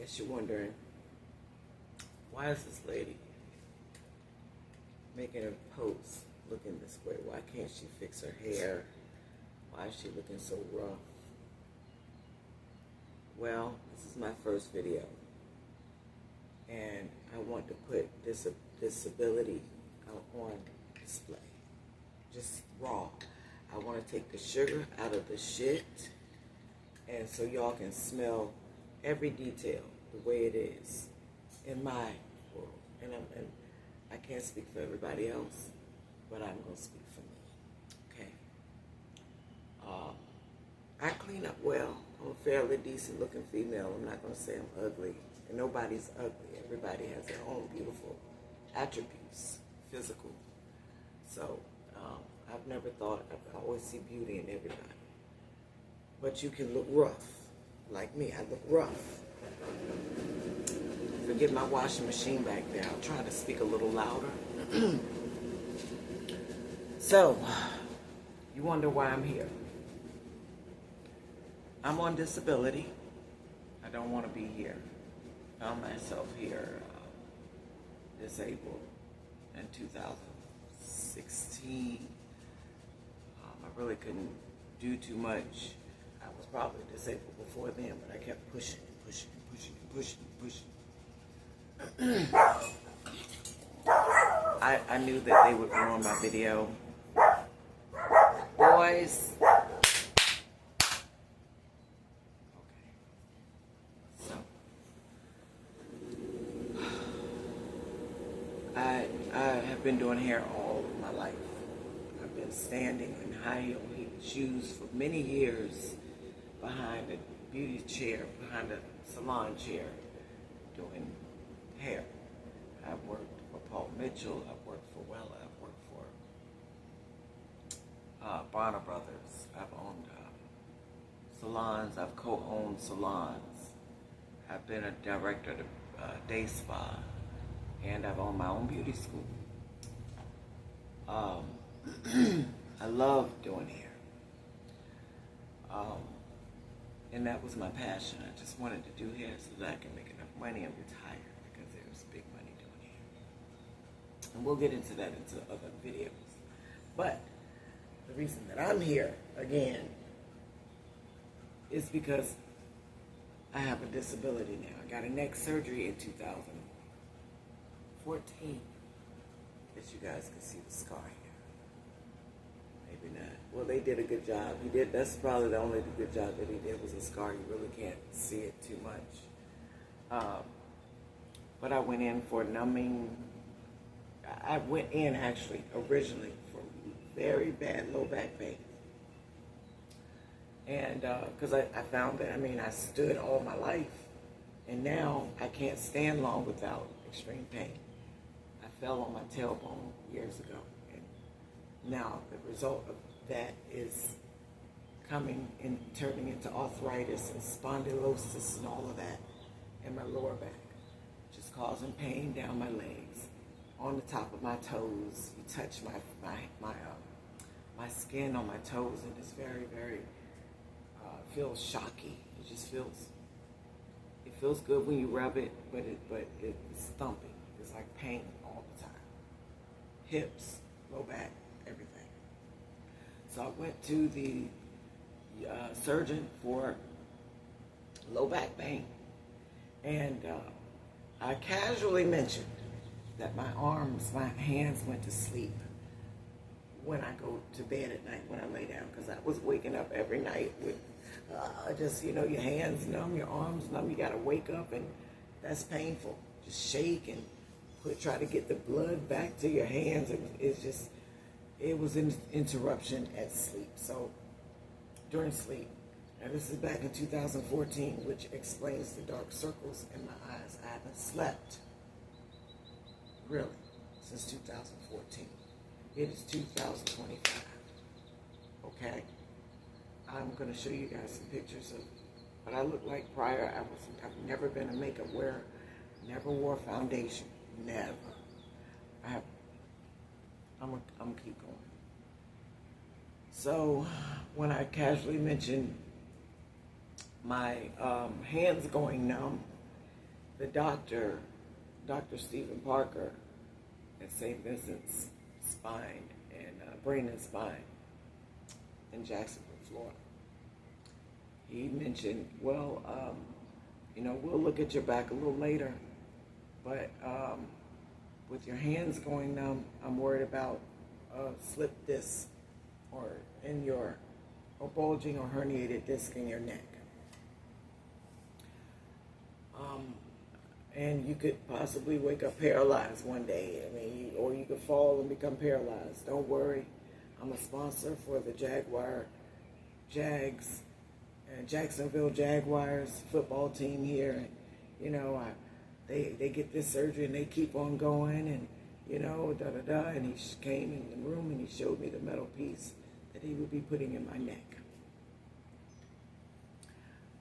guess you're wondering, why is this lady making a post looking this way? Why can't she fix her hair? Why is she looking so rough? Well, this is my first video, and I want to put this disability on display, just raw. I want to take the sugar out of the shit, and so y'all can smell every detail the way it is in my world. And I can't speak for everybody else, but I'm going to speak for me. Okay. I clean up well. I'm a fairly decent looking female. I'm not going to say I'm ugly. And nobody's ugly. Everybody has their own beautiful attributes, physical. So I've never thought, I always see beauty in everybody. But you can look rough, like me. I look rough. Forget my washing machine back there. I'll try to speak a little louder. So, you wonder why I'm here. I'm on disability. I don't want to be here. I found myself here disabled in 2016. I really couldn't do too much. I was probably disabled before then, but I kept pushing. I knew that they would ruin my video. Boys. I have been doing hair all of my life. I've been standing in high heel shoes for many years behind a beauty chair, behind a salon chair, doing hair. I've worked for Paul Mitchell, I've worked for Wella, I've worked for Bonner Brothers. I've owned salons, I've co-owned salons. I've been a director of Day Spa, and I've owned my own beauty school. I love doing hair. And that was my passion. I just wanted to do hair so that I can make enough money and retire, because there's big money doing hair. And we'll get into that into other videos. But the reason that I'm here again is because I have a disability now. I got a neck surgery in 2014. As you guys can see the scar here. Maybe not. Well, they did a good job. He did. That's probably the only good job that he did was a scar. You really can't see it too much. But I went in for numbing. I went in actually originally for very bad low back pain. And because I found that, I stood all my life. And now I can't stand long without extreme pain. I fell on my tailbone years ago. And now the result of that is coming and turning into arthritis and spondylosis and all of that in my lower back, just causing pain down my legs, on the top of my toes. You touch my skin on my toes, and it's very, very feels shocky. It just feels good when you rub it, but it's thumping. It's like pain all the time. Hips, low back, everything. So I went to the surgeon for low back pain, and I casually mentioned that my hands went to sleep when I go to bed at night, when I lay down, because I was waking up every night with your hands numb, your arms numb. You got to wake up, and that's painful. Just shake and try to get the blood back to your hands. It was an interruption at sleep. So during sleep, and this is back in 2014, which explains the dark circles in my eyes. I haven't slept, really, since 2014. It is 2025, okay? I'm going to show you guys some pictures of what I looked like prior. I've never been a makeup wearer, never wore foundation, never. I'm gonna keep going. So when I casually mentioned my hands going numb the doctor, Dr. Stephen Parker at St. Vincent's Spine and Brain and Spine in Jacksonville, Florida. He mentioned, well, we'll look at your back a little later, but with your hands going numb, I'm worried about slip disc or bulging or herniated disc in your neck. And you could possibly wake up paralyzed one day. Or you could fall and become paralyzed. Don't worry. I'm a sponsor for the Jacksonville Jaguars football team here. And, they get this surgery and they keep on going and, And he came in the room and he showed me the metal piece that he would be putting in my neck.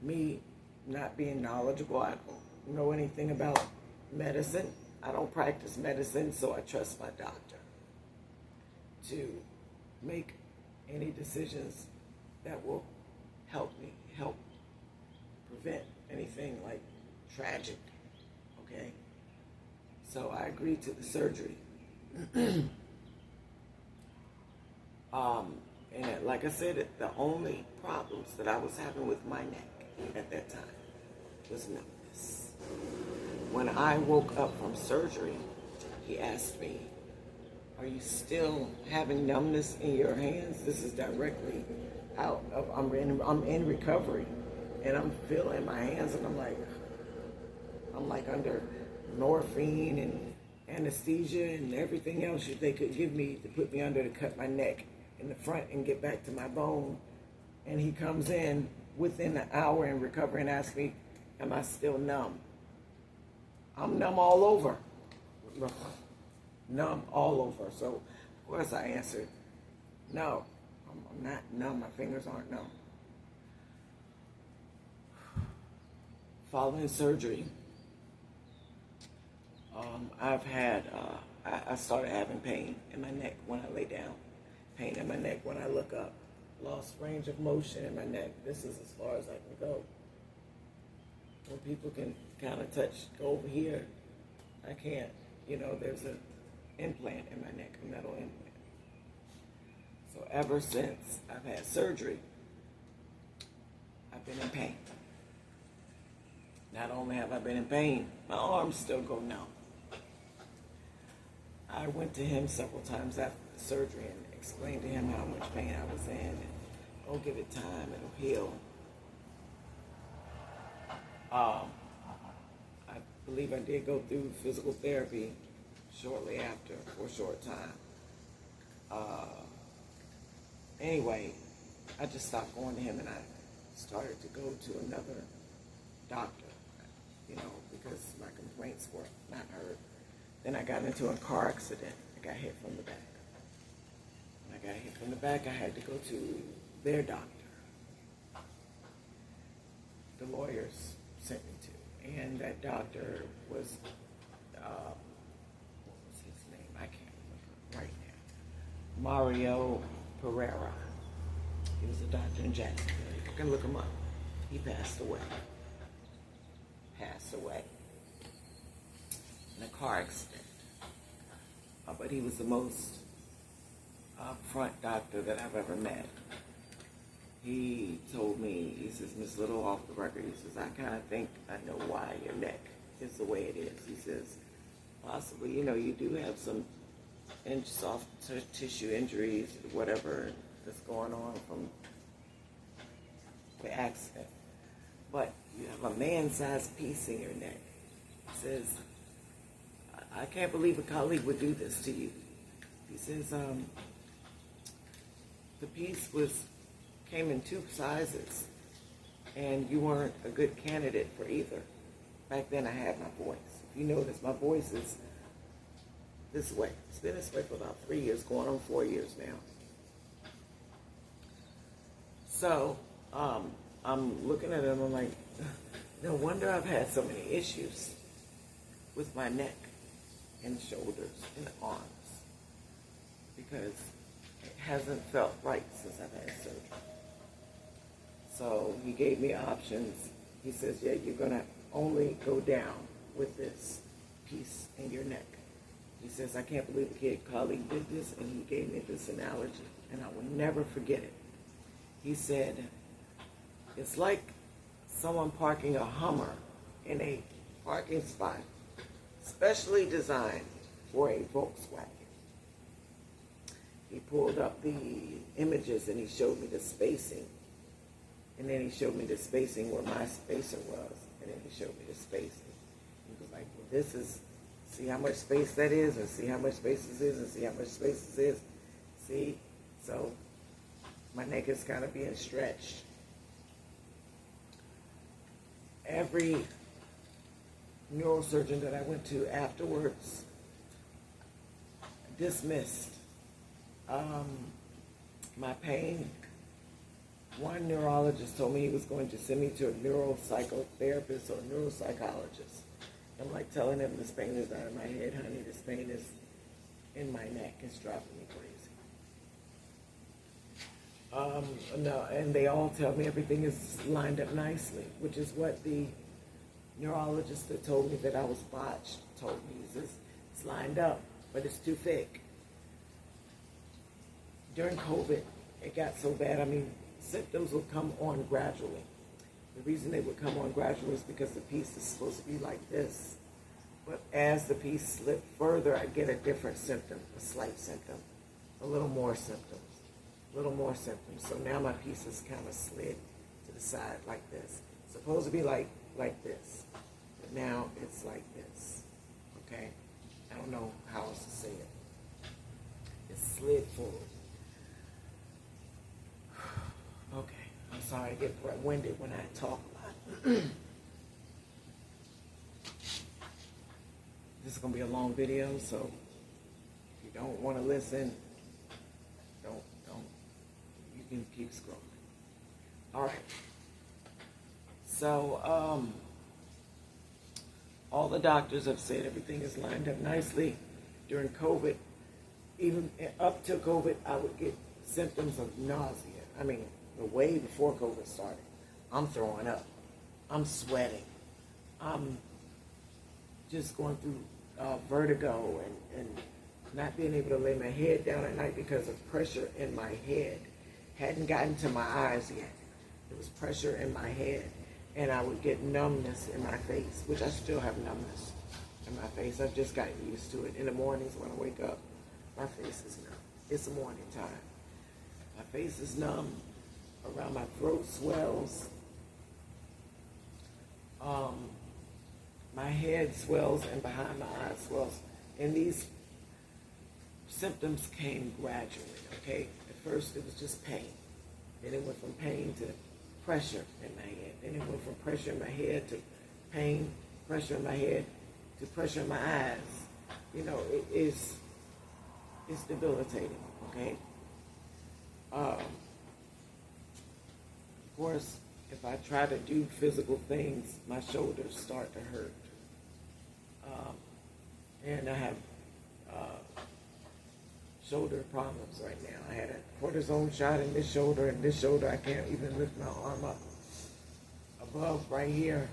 Me not being knowledgeable, I don't know anything about medicine. I don't practice medicine, so I trust my doctor to make any decisions that will help prevent anything like tragic, okay? So I agreed to the surgery. And like I said, the only problems that I was having with my neck at that time was numbness. When I woke up from surgery, he asked me, are you still having numbness in your hands? This is directly out of, I'm in recovery, and I'm feeling my hands, and I'm like under morphine and anesthesia and everything else they could give me to put me under to cut my neck in the front and get back to my bone. And he comes in within an hour in recovery and asks me, am I still numb? I'm numb all over. Numb all over. So, of course, I answered, no, I'm not numb. My fingers aren't numb. Following surgery, I started having pain in my neck when I lay down, pain in my neck when I look up, lost range of motion in my neck. This is as far as I can go. When people can kind of go over here, I can't. There's an implant in my neck, a metal implant. So ever since I've had surgery, I've been in pain. Not only have I been in pain, my arms still go numb. I went to him several times after the surgery and explained to him how much pain I was in. And, give it time, it'll heal. I believe I did go through physical therapy shortly after for a short time. Anyway, I just stopped going to him and I started to go to another doctor, because my complaints were not heard. Then I got into a car accident. I got hit from the back. When I got hit from the back, I had to go to their doctor. The lawyers sent me to. And that doctor was, what was his name? I can't remember right now. Mario Pereira. He was a doctor in Jacksonville. You can look him up. He passed away. In a car accident. But he was the most upfront doctor that I've ever met. He told me, he says, Miss Little, off the record, he says, I kind of think I know why your neck is the way it is. He says, possibly, you do have some soft tissue injuries, whatever that's going on from the accident. But you have a man-sized piece in your neck. He says, I can't believe a colleague would do this to you. He says, the piece came in 2 sizes, and you weren't a good candidate for either. Back then I had my voice. If you notice, my voice is this way. It's been this way for about 3 years, going on 4 years now. So, I'm looking at him, I'm like, no wonder I've had so many issues with my neck and shoulders and arms, because it hasn't felt right since I've had surgery. So he gave me options. He says, yeah, you're going to only go down with this piece in your neck. He says, I can't believe a kid colleague did this, and he gave me this analogy, and I will never forget it. He said, it's like someone parking a Hummer in a parking spot specially designed for a Volkswagen. He pulled up the images and he showed me the spacing. And then he showed me the spacing where my spacer was. And then he showed me the spacing. He was like, well, this is, see how much space that is, and see how much space this is, and see how much space this is. See? So my neck is kind of being stretched. Every neurosurgeon that I went to afterwards dismissed my pain. One neurologist told me he was going to send me to a neuropsychotherapist or a neuropsychologist. I'm like telling him, this pain is not in my head, honey. This pain is in my neck. It's driving me crazy. No, and they all tell me everything is lined up nicely, which is what the neurologist that told me that I was botched told me. He says, it's lined up, but it's too thick. During COVID, it got so bad, I mean, symptoms would come on gradually. The reason they would come on gradually is because the piece is supposed to be like this. But as the piece slipped further, I get a different symptom, a slight symptom, a little more symptoms, a little more symptoms. So now my piece is kind of slid to the side like this. It's supposed to be like this, but now it's like this, okay? I don't know how else to say it. It's slid forward. Okay, I'm sorry I get winded when I talk a lot. This is going to be a long video, so if you don't want to listen, don't. You can keep scrolling. All right. So, all the doctors have said everything is lined up nicely. During COVID, even up to COVID, I would get symptoms of nausea. I mean, way before COVID started. I'm throwing up. I'm sweating. I'm just going through vertigo and not being able to lay my head down at night because of pressure in my head. Hadn't gotten to my eyes yet. There was pressure in my head. And I would get numbness in my face, which I still have numbness in my face. I've just gotten used to it. In the mornings when I wake up, my face is numb. It's morning time. My face is numb. Around my throat swells. My head swells and behind my eyes swells. And these symptoms came gradually, okay? At first it was just pain. Then it went from pain to pressure in my head. Then it went from pressure in my head to pain, pressure in my head to pressure in my eyes. You know, it's debilitating, okay? Of course, if I try to do physical things, my shoulders start to hurt. And I have shoulder problems right now. I had a cortisone shot in this shoulder, and this shoulder I can't even lift my arm up above right here.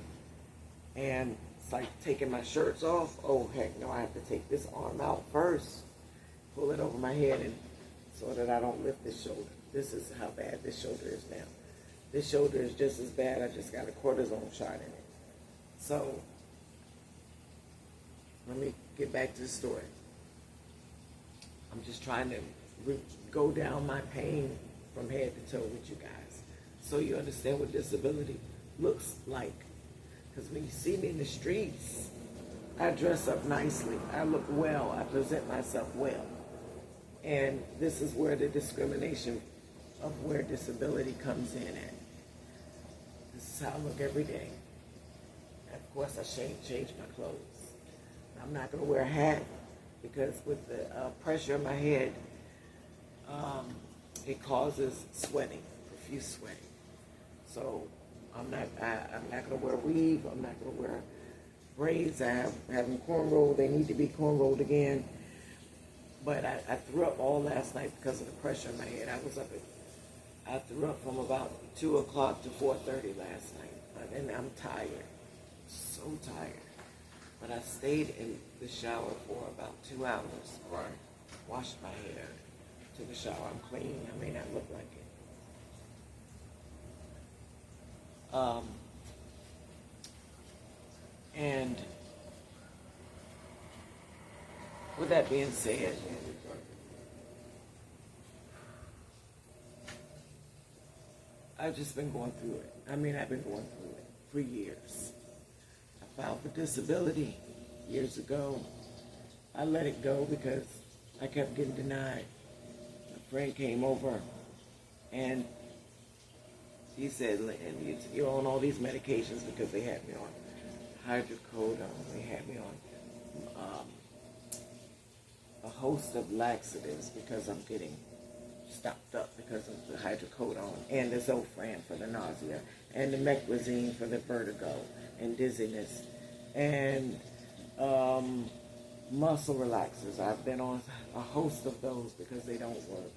And it's like taking my shirts off. Oh, heck no, I have to take this arm out first, pull it over my head, and so that I don't lift this shoulder. This is how bad this shoulder is now. This shoulder is just as bad. I just got a cortisone shot in it. So, let me get back to the story. I'm just trying to go down my pain from head to toe with you guys, so you understand what disability looks like. Because when you see me in the streets, I dress up nicely. I look well. I present myself well. And this is where the discrimination of where disability comes in at. This is how I look every day. And of course, I change my clothes. I'm not going to wear a hat because with the pressure in my head, it causes sweating, profuse sweating. So I'm not going to wear a weave. I'm not going to wear braids. I have them cornrowed. They need to be cornrowed again. But I threw up all last night because of the pressure in my head. I threw up from about 2 o'clock to 4:30 last night. And I'm tired, so tired. But I stayed in the shower for about 2 hours. Right. Washed my hair, took a shower. I'm clean. I may not look like it. And with that being said, I've just been going through it. I mean, I've been going through it for years. I filed for disability years ago. I let it go because I kept getting denied. A friend came over and he said, Lynn, you're on all these medications because they had me on hydrocodone. They had me on a host of laxatives because I'm getting stopped up because of the hydrocodone and the Zofran for the nausea and the meclizine for the vertigo and dizziness and muscle relaxers. I've been on a host of those because they don't work.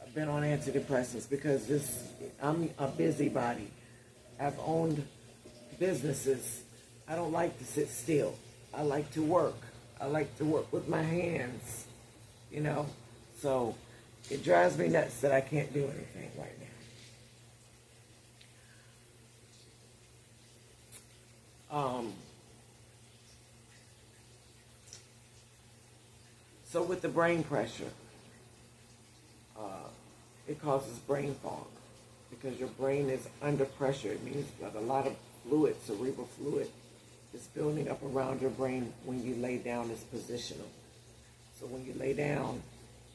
I've been on antidepressants because I'm a busybody. I've owned businesses. I don't like to sit still. I like to work. I like to work with my hands, you know. So it drives me nuts that I can't do anything right now. So with the brain pressure, it causes brain fog because your brain is under pressure. It means that a lot of fluid, cerebral fluid, is building up around your brain when you lay down. It's positional. So when you lay down,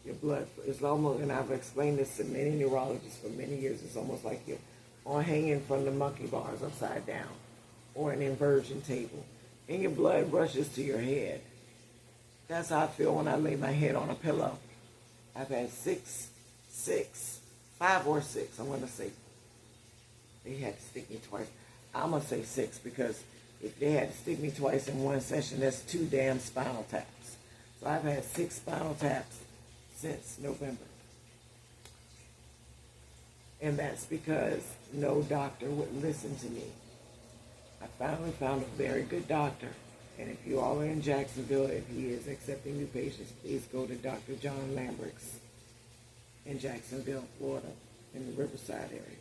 your blood is almost, and I've explained this to many neurologists for many years, it's almost like you're on hanging from the monkey bars upside down or an inversion table, and your blood rushes to your head. That's how I feel when I lay my head on a pillow. I've had 5 or 6, I'm going to say. They had to stick me twice. I'm going to say 6 because if they had to stick me twice in one session, that's 2 damn spinal taps. So I've had 6 spinal taps since November. And that's because no doctor would listen to me. I finally found a very good doctor. And if you all are in Jacksonville, if he is accepting new patients, please go to Dr. John Lambrick's in Jacksonville, Florida, in the Riverside area.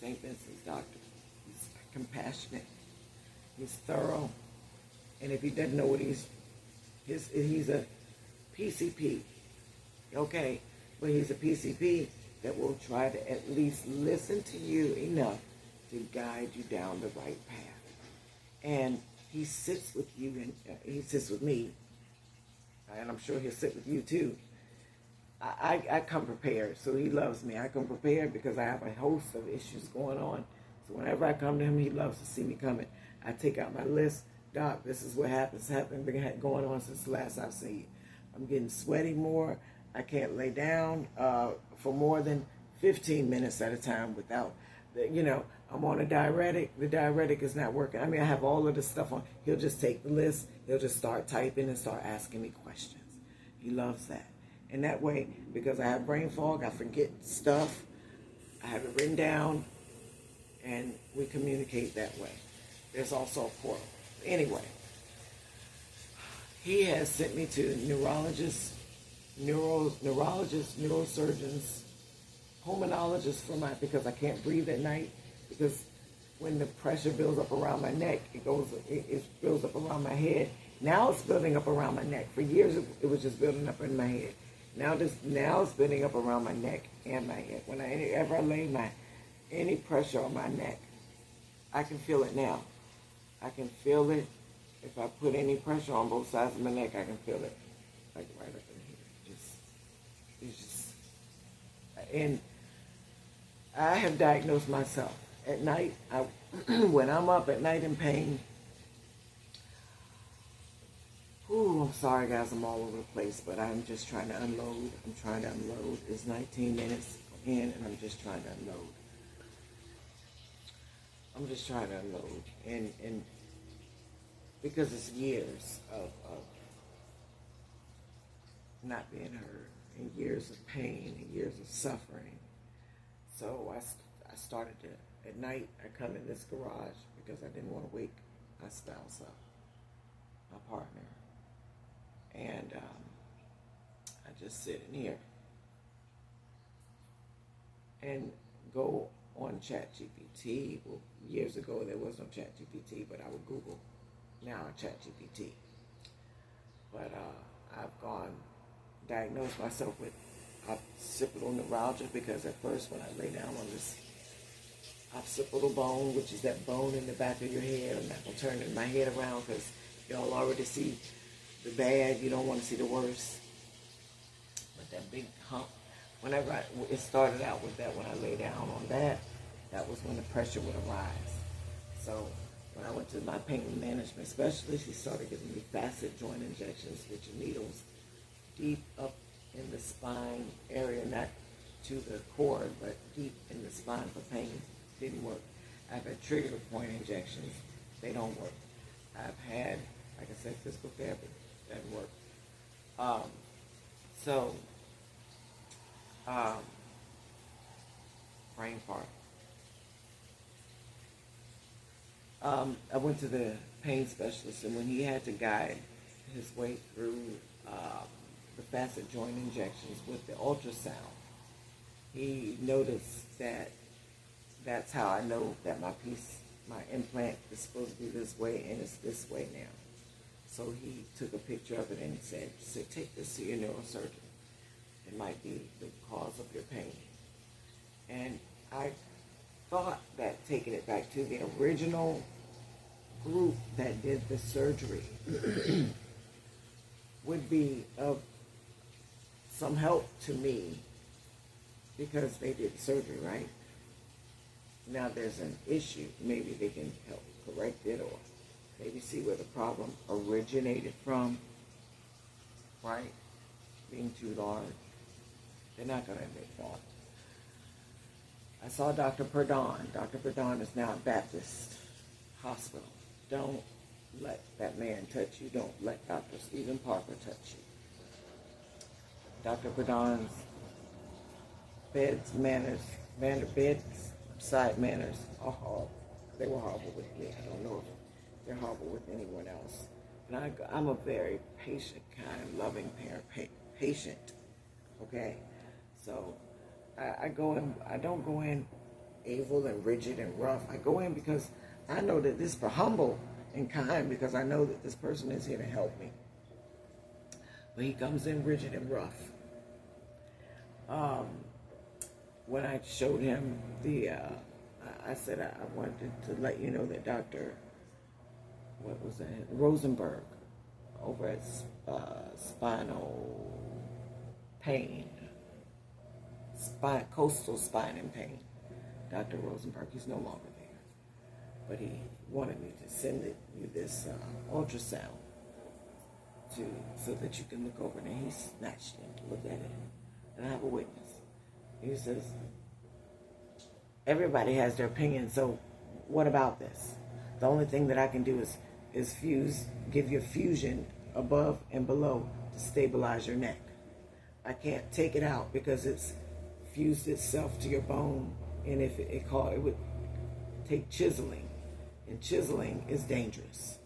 St. Vincent's doctor. He's compassionate. He's thorough. And if he doesn't know what he's a PCP. Okay, but he's a PCP that will try to at least listen to you enough to guide you down the right path. And he sits with you, and he sits with me, and I'm sure he'll sit with you too. I come prepared, so he loves me. I come prepared because I have a host of issues going on. So whenever I come to him, he loves to see me coming. I take out my list. Doc, this is what been going on since the last I've seen you. I'm getting sweaty more. I can't lay down for more than 15 minutes at a time without, I'm on a diuretic. The diuretic is not working. I mean, I have all of this stuff on. He'll just take the list. He'll just start typing and start asking me questions. He loves that. And that way, because I have brain fog, I forget stuff. I have it written down, and we communicate that way. There's also a portal. Anyway, he has sent me to neurologists, neurosurgeons, pulmonologists because I can't breathe at night. Because when the pressure builds up around my neck, it builds up around my head. Now it's building up around my neck. For years, it was just building up in my head. Now it's building up around my neck and my head. Whenever I lay any pressure on my neck, I can feel it now. I can feel it. If I put any pressure on both sides of my neck, I can feel it, like right up in here. And I have diagnosed myself. At night, when I'm up at night in pain, I'm sorry guys, I'm all over the place, but I'm just trying to unload. It's 19 minutes in, and I'm just trying to unload. And because it's years of not being heard, and years of pain, and years of suffering. So I started to, at night, I come in this garage because I didn't want to wake my spouse, my partner, and I just sit in here and go on ChatGPT. Well, years ago there was no ChatGPT, but I would Google now ChatGPT. But I've diagnosed myself with occipital neuralgia because at first when I lay down on this occipital bone, which is that bone in the back of your head, I'm not going to turn my head around because y'all already see the bad, you don't want to see the worst. But that big hump, whenever it started out with that, when I lay down on that, that was when the pressure would arise. So when I went to my pain management specialist, she started giving me facet joint injections, which are needles deep up in the spine area, not to the cord, but deep in the spine for pain. Didn't work. I've had trigger point injections. They don't work. I've had, like I said, physical therapy. Doesn't work. Brain fart. I went to the pain specialist, and when he had to guide his way through the facet joint injections with the ultrasound, he noticed that that's how I know that my implant is supposed to be this way, and it's this way now. So he took a picture of it and he said, take this to your neurosurgeon. It might be the cause of your pain. And I thought that taking it back to the original group that did the surgery would be of some help to me because they did the surgery, right? Now there's an issue. Maybe they can help correct it or maybe see where the problem originated from, right? Being too large. They're not going to admit fault. I saw Dr. Perdon. Dr. Perdon is now a Baptist hospital. Don't let that man touch you. Don't let Dr. Stephen Parker touch you. Dr. Perdon's bedside manners are horrible. They were horrible with me. I don't know if they're horrible with anyone else. And I'm a very patient, kind, loving patient. Okay? So I don't go in evil and rigid and rough. I go in because I know that this is humble and kind because I know that this person is here to help me. But he comes in rigid and rough. When I showed him I said I wanted to let you know that Dr. Rosenberg over at spinal pain, coastal spine and pain. Dr. Rosenberg, he's no longer there. But he wanted me to send you this ultrasound so that you can look over it. And he snatched it and looked at it. And I have a witness. He says, everybody has their opinion, so what about this? The only thing that I can do is give you a fusion above and below to stabilize your neck. I can't take it out because it's fused itself to your bone, and if it would take chiseling, and chiseling is dangerous.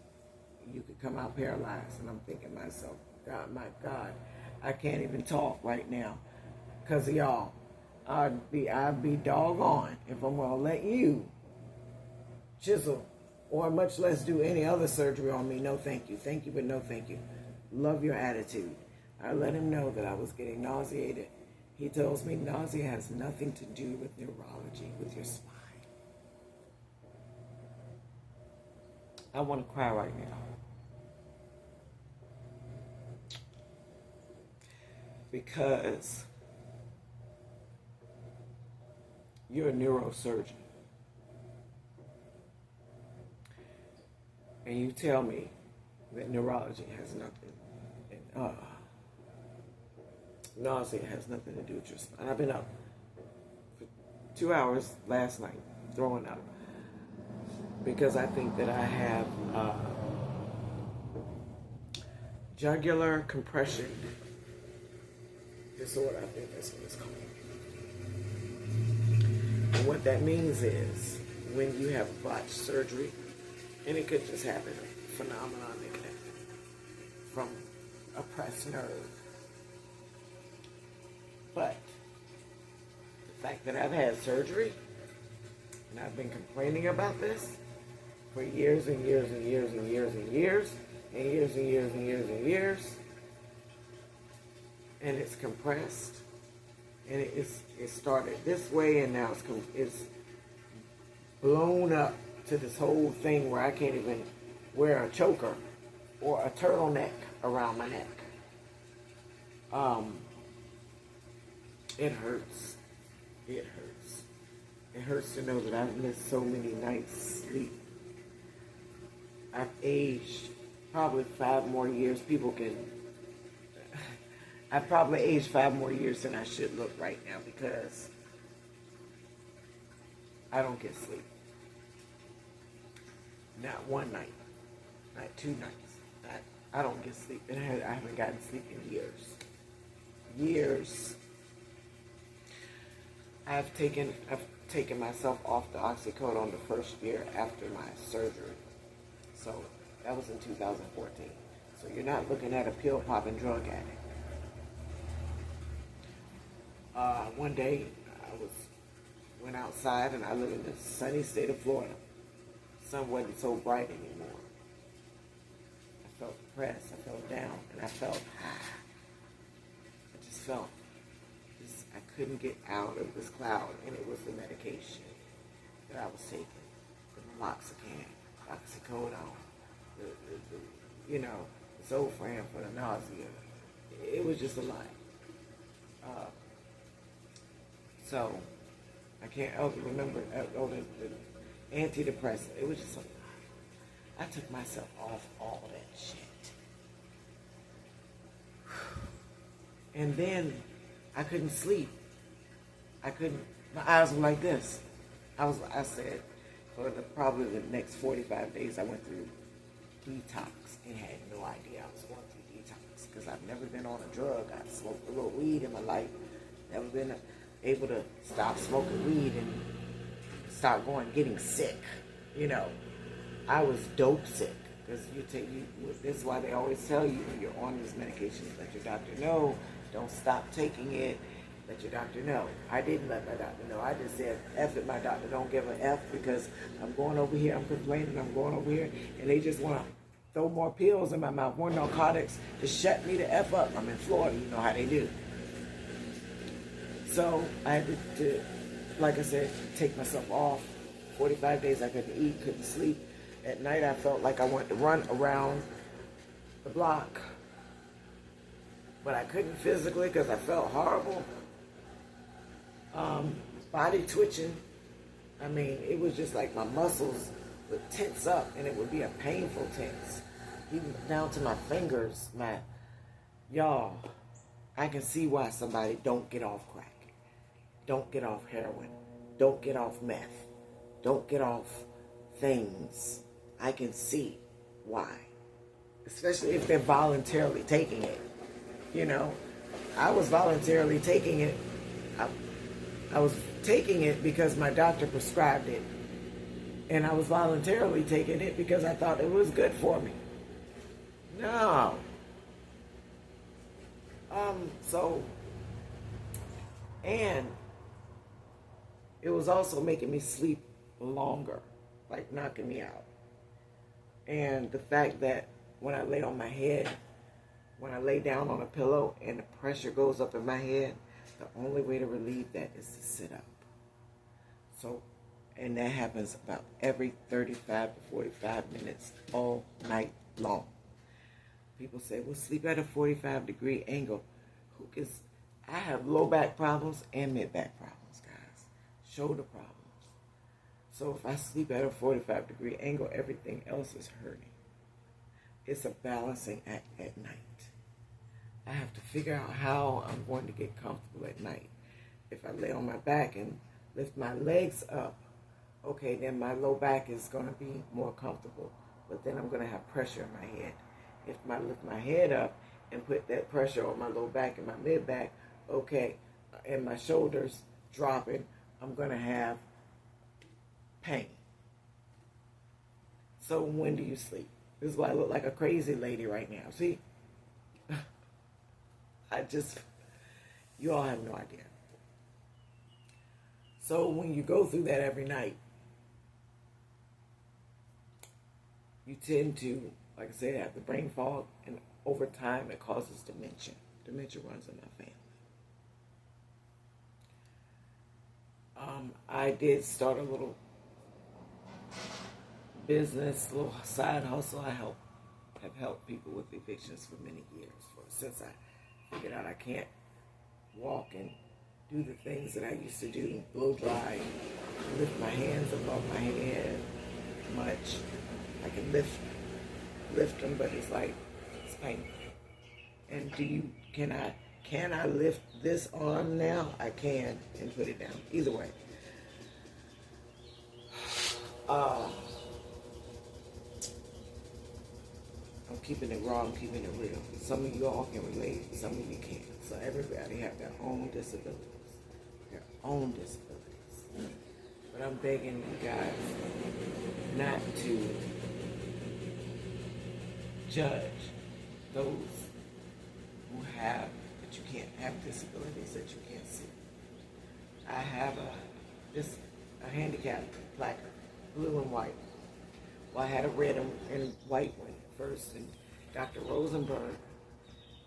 You could come out paralyzed, and I'm thinking to myself, God, my God, I can't even talk right now because of y'all. I'd be doggone if I'm gonna let you chisel or much less do any other surgery on me. No thank you. Thank you, but no thank you. Love your attitude. I let him know that I was getting nauseated. He tells me nausea has nothing to do with neurology, with your spine. I want to cry right now. Because you're a neurosurgeon. And you tell me that neurology has nothing, nausea has nothing to do with your spine. I've been up for 2 hours last night throwing up because I think that I have jugular compression disorder. I think that's what it's called. And what that means is when you have botched surgery And it could just happen, a phenomenon from a pressed nerve. But the fact that I've had surgery and I've been complaining about this for years and years and years and years and years and years and years and years and years, and it's compressed, and it started this way, and now it's blown up to this whole thing where I can't even wear a choker or a turtleneck around my neck. It hurts. It hurts. It hurts to know that I've missed so many nights sleep. I've aged probably 5 more years. I've probably aged 5 more years than I should look right now because I don't get sleep. Not one night, not 2 nights. I don't get sleep, and I haven't gotten sleep in years. Years. I've taken myself off the oxycodone the first year after my surgery. So that was in 2014. So you're not looking at a pill-popping drug addict. One day I went outside, and I live in the sunny state of Florida. The sun wasn't so bright anymore. I felt depressed. I felt down, and I felt high. I just felt I couldn't get out of this cloud, and it was the medication that I was taking, the meloxicam, oxycodone, the Zofran for the nausea. It was just a lot. So I can't remember the antidepressant. It was just a lot. I took myself off all that shit. And then I couldn't sleep. My eyes were like this. I said, for probably the next 45 days, I went through detox and had no idea I was going through detox because I've never been on a drug. I smoked a little weed in my life. Never been able to stop smoking weed and start getting sick. I was dope sick because this is why they always tell you when you're on these medications, let your doctor know. Don't stop taking it. Let your doctor know. I didn't let my doctor know. I just said, F it, my doctor don't give an F because I'm going over here, I'm complaining, I'm going over here, and they just want to throw more pills in my mouth, more narcotics to shut me the F up. I'm in Florida, you know how they do. So I had to, like I said, take myself off. 45 days I couldn't eat, couldn't sleep. At night I felt like I wanted to run around the block. But I couldn't physically because I felt horrible. Body twitching. I mean, it was just like my muscles would tense up, and it would be a painful tense. Even down to my fingers. Y'all, I can see why somebody don't get off crack. Don't get off heroin. Don't get off meth. Don't get off things. I can see why. Especially if they're voluntarily taking it. I was voluntarily taking it. I was taking it because my doctor prescribed it. And I was voluntarily taking it because I thought it was good for me. No. And it was also making me sleep longer, like knocking me out. And the fact that when I lay on my head, when I lay down on a pillow and the pressure goes up in my head, the only way to relieve that is to sit up. And that happens about every 35 to 45 minutes all night long. People say, well, sleep at a 45-degree angle. I have low back problems and mid back problems, guys. Shoulder problems. So if I sleep at a 45-degree angle, everything else is hurting. It's a balancing act at night. I have to figure out how I'm going to get comfortable at night. If I lay on my back and lift my legs up, okay, then my low back is going to be more comfortable. But then I'm going to have pressure in my head. If I lift my head up and put that pressure on my low back and my mid back, okay, and my shoulders dropping, I'm going to have pain. So when do you sleep? This is why I look like a crazy lady right now. See? You all have no idea. So when you go through that every night, you tend to, like I said, have the brain fog, and over time it causes dementia. Dementia runs in my family. I did start a little business, a little side hustle. I have helped people with evictions for many years, since I figured out I can't walk and do the things that I used to do, blow dry, lift my hands above my head much. I can lift them, but it's painful. And can I lift this arm now? I can, and put it down. Either way. I'm keeping it raw, I'm keeping it real. Some of you all can relate, some of you can't. So everybody have their own disabilities. But I'm begging you guys not to judge those who have, that you can't have disabilities that you can't see. I have a handicap placard, blue and white. Well, I had a red and white one at first, and Dr. Rosenberg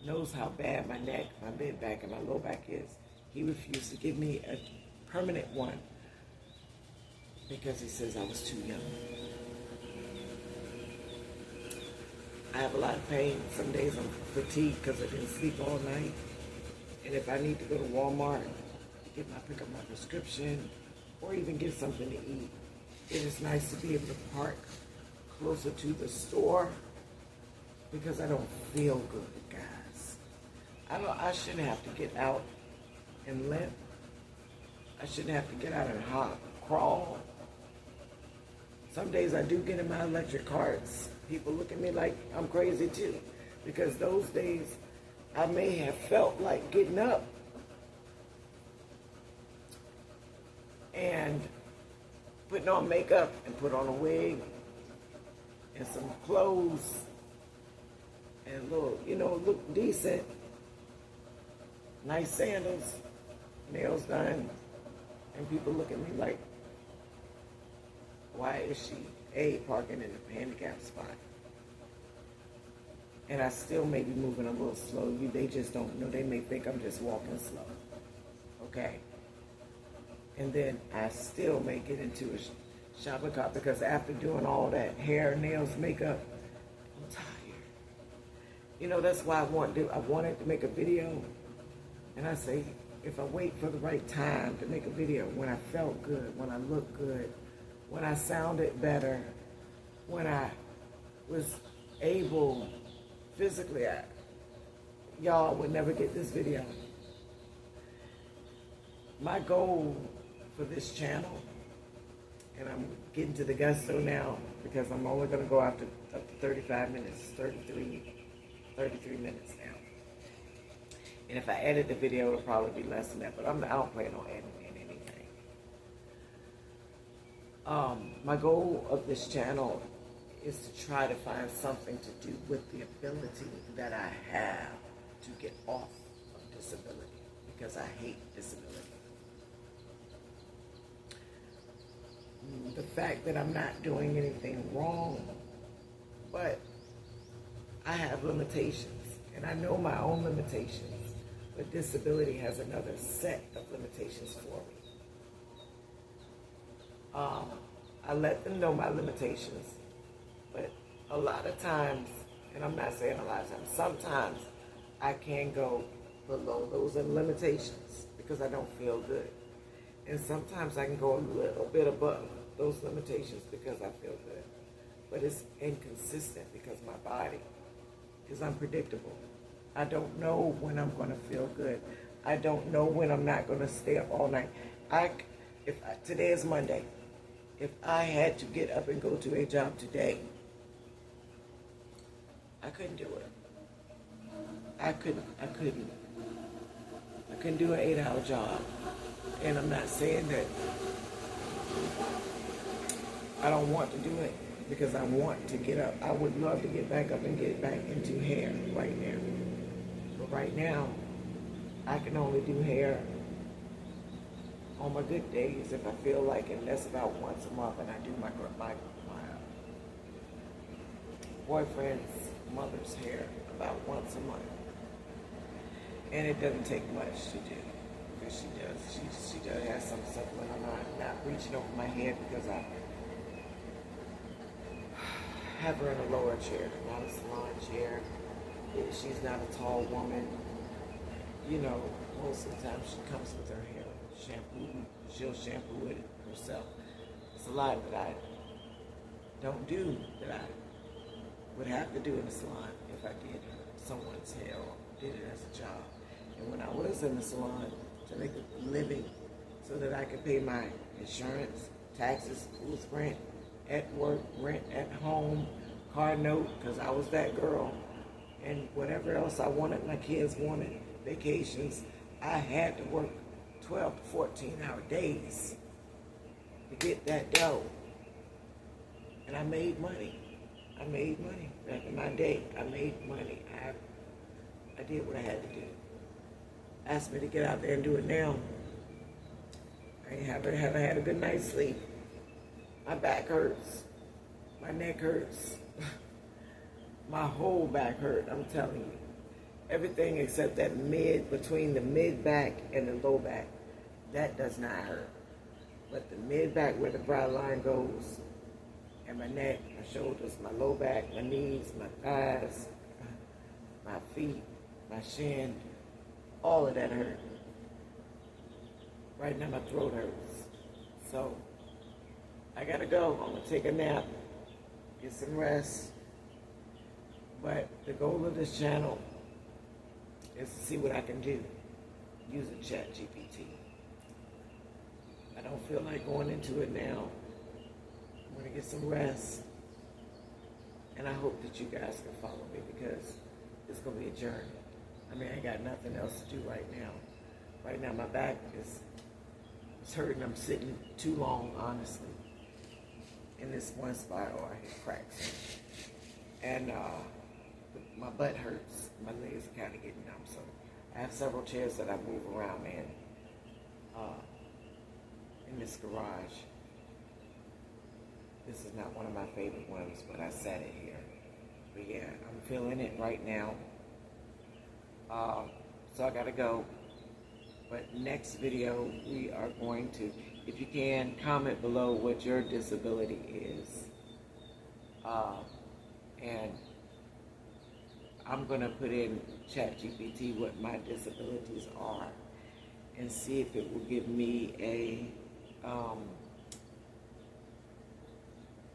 knows how bad my neck, my mid back, and my low back is. He refused to give me a permanent one because he says I was too young. I have a lot of pain. Some days I'm fatigued because I didn't sleep all night. And if I need to go to Walmart to pick up my prescription, or even get something to eat, it is nice to be able to park closer to the store because I don't feel good, guys. I shouldn't have to get out and limp. I shouldn't have to get out and crawl. Some days I do get in my electric carts. People look at me like I'm crazy too, because those days I may have felt like getting up and putting on makeup and put on a wig and some clothes and look decent, nice sandals, nails done, and people look at me like, why is she parking in a handicap spot? And I still may be moving a little slow. They just don't know. They may think I'm just walking slow. Okay? And then I still may get into a shopping cart because after doing all that hair, nails, makeup, I'm tired. That's why I wanted to make a video. And I say, if I wait for the right time to make a video, when I felt good, when I looked good, when I sounded better, when I was able physically, y'all would never get this video. My goal for this channel, and I'm getting to the gusto now because I'm only going to go up to 35 minutes, 33 minutes now. And if I edit the video, it'll probably be less than that, but I don't plan on editing anything. My goal of this channel is to try to find something to do with the ability that I have to get off of disability, because I hate disability. The fact that I'm not doing anything wrong, but I have limitations, and I know my own limitations, but disability has another set of limitations for me. I let them know my limitations, but a lot of times, and I'm not saying a lot of times, sometimes I can go below those limitations because I don't feel good. And sometimes I can go a little bit above those limitations because I feel good. But it's inconsistent because my body is unpredictable. I don't know when I'm going to feel good. I don't know when I'm not going to stay up all night. Today is Monday. If I had to get up and go to a job today, I couldn't do it. I couldn't do an 8-hour job. And I'm not saying that I don't want to do it, because I want to get up. I would love to get back up and get back into hair right now. But right now, I can only do hair on my good days if I feel like it. And that's about once a month, and I do my boyfriend's mother's hair about once a month. And it doesn't take much to do, because she does have some stuff when I'm not reaching over my head, because I have her in a lower chair, not a salon chair. She's not a tall woman. You know, most of the time she comes with her hair shampoo. She'll shampoo it herself. It's a lot that I don't do that I would have to do in a salon if I did someone's hair or did it as a job. And when I was in the salon to make a living so that I could pay my insurance, taxes, food rent at work, rent at home, car note, because I was that girl, and whatever else I wanted, my kids wanted, vacations, I had to work 12 to 14-hour days to get that dough. And I made money. Back in my day, I made money. I did what I had to do. Asked me to get out there and do it now. I haven't had a good night's sleep. My back hurts. My neck hurts. My whole back hurt, I'm telling you. Everything except that between the mid back and the low back, that does not hurt. But the mid back where the brow line goes, and my neck, my shoulders, my low back, my knees, my thighs, my feet, my shin, all of that hurt. Right now my throat hurts. So I gotta go. I'm gonna take a nap, get some rest. But the goal of this channel is to see what I can do using ChatGPT. I don't feel like going into it now. I'm gonna get some rest. And I hope that you guys can follow me, because it's gonna be a journey. I mean, I got nothing else to do right now. Right now my back is hurting. I'm sitting too long, honestly, in this one spot, or I hit cracks. And my butt hurts. My legs are kind of getting numb. So I have several chairs that I move around in this garage. This is not one of my favorite ones, but I sat it here. But yeah, I'm feeling it right now. So I gotta go. But next video, we are going to, if you can, comment below what your disability is. And I'm gonna put in ChatGPT what my disabilities are and see if it will give me a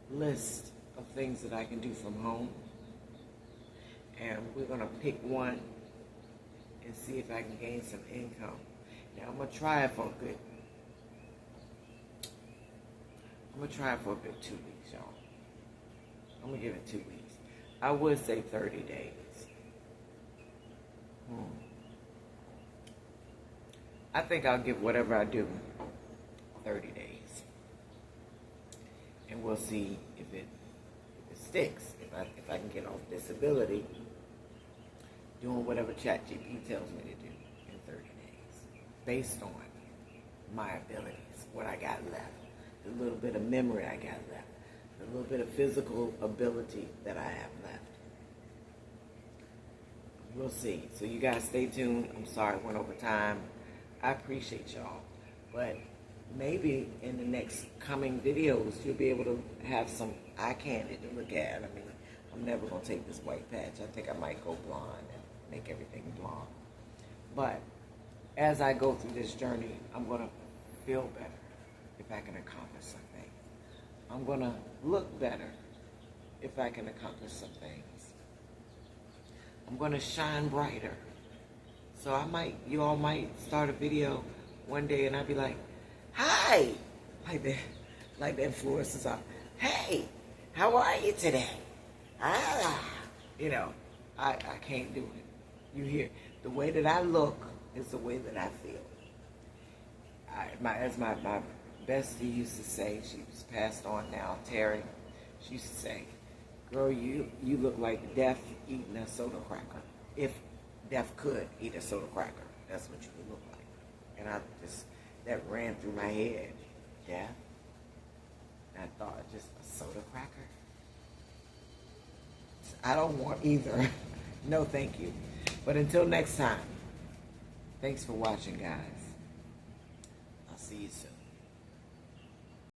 list of things that I can do from home. And we're gonna pick one and see if I can gain some income. Now I'm gonna try it for a good 2 weeks, y'all. I'm gonna give it 2 weeks. I would say 30 days. I think I'll give whatever I do 30 days. And we'll see if it sticks. If I can get off disability doing whatever ChatGPT tells me to do in 30 days. Based on my abilities, what I got left, the little bit of memory I got left, the little bit of physical ability that I have left. We'll see. So you guys stay tuned. I'm sorry it went over time. I appreciate y'all. But maybe in the next coming videos, you'll be able to have some eye candy to look at. I mean, I'm never going to take this white patch. I think I might go blonde and make everything blonde. But as I go through this journey, I'm going to feel better if I can accomplish something. I'm going to look better if I can accomplish some things. I'm going to shine brighter. So you all might start a video one day and I'll be like, hi, like the influencers are, hey, how are you today? You know, I can't do it. You hear, the way that I look is the way that I feel. As my bestie used to say, she was passed on now, Terry, She used to say, girl, you look like Death eating a soda cracker. If Death could eat a soda cracker, that's what you would look like. And that ran through my head. Death? And I thought, just a soda cracker? I don't want either. No, thank you. But until next time, thanks for watching, guys. I'll see you soon.